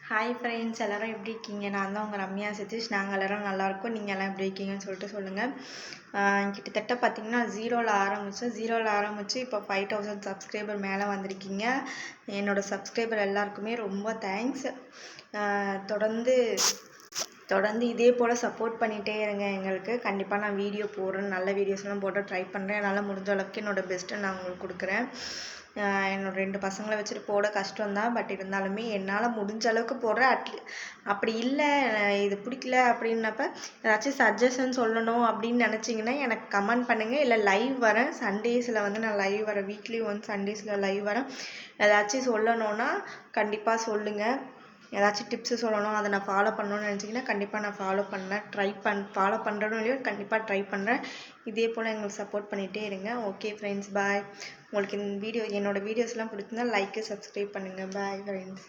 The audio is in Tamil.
ஹாய் ஃப்ரெண்ட்ஸ், எல்லோரும் எப்படி இருக்கீங்க? நான் தான் உங்கள் ரம்யா சதீஷ். நாங்கள் எல்லோரும் நல்லாயிருக்கோம். நீங்கள் எல்லாம் எப்படி இருக்கீங்கன்னு சொல்லிட்டு சொல்லுங்கள். கிட்டத்தட்ட பார்த்தீங்கன்னா ஜீரோவில் ஆரம்பித்து இப்போ 5000 சப்ஸ்கிரைபர் மேலே வந்திருக்கீங்க. என்னோடய சப்ஸ்கிரைபர் எல்லாருக்குமே ரொம்ப தேங்க்ஸ். தொடர்ந்து இதே போல் சப்போர்ட் பண்ணிகிட்டே இருங்க எங்களுக்கு. கண்டிப்பாக நான் வீடியோ போடுறேன், நல்ல வீடியோஸ்லாம் போட ட்ரை பண்ணுறேன். என்னால் முடிஞ்ச அளவுக்கு என்னோடய பெஸ்ட்டை நான் உங்களுக்கு கொடுக்குறேன். என்னோட 2 பசங்களை வச்சுட்டு போட கஷ்டம்தான். பட் இருந்தாலுமே என்னால் முடிஞ்ச அளவுக்கு போடுறேன். அப்படி இல்லை இது பிடிக்கல அப்படின்னப்ப ஏதாச்சும் சஜஷன் சொல்லணும் அப்படின்னு நினச்சிங்கன்னா எனக்கு கமெண்ட் பண்ணுங்கள். இல்லை லைவ் வரேன் சண்டேஸில் நான் லைவ் வரேன். வீக்லி சண்டேஸில் லைவ் வரேன். ஏதாச்சும் சொல்லணுன்னா கண்டிப்பாக சொல்லுங்கள். ஏதாச்சும் டிப்ஸு சொல்லணும், அதை நான் ஃபாலோ பண்ணணும்னு நினச்சிங்கன்னா கண்டிப்பாக நான் ஃபாலோ பண்ணுறேன்னு இல்லையோ கண்டிப்பாக ட்ரை பண்ணுறேன். இதே போல் எங்களுக்கு சப்போர்ட் பண்ணிகிட்டே இருங்க. ஓகே ஃப்ரெண்ட்ஸ், பாய். உங்களுக்கு என்னோடய வீடியோஸ்லாம் பிடிச்சிருந்தா லைக்கு, சப்ஸ்கிரைப் பண்ணுங்கள். Bye friends.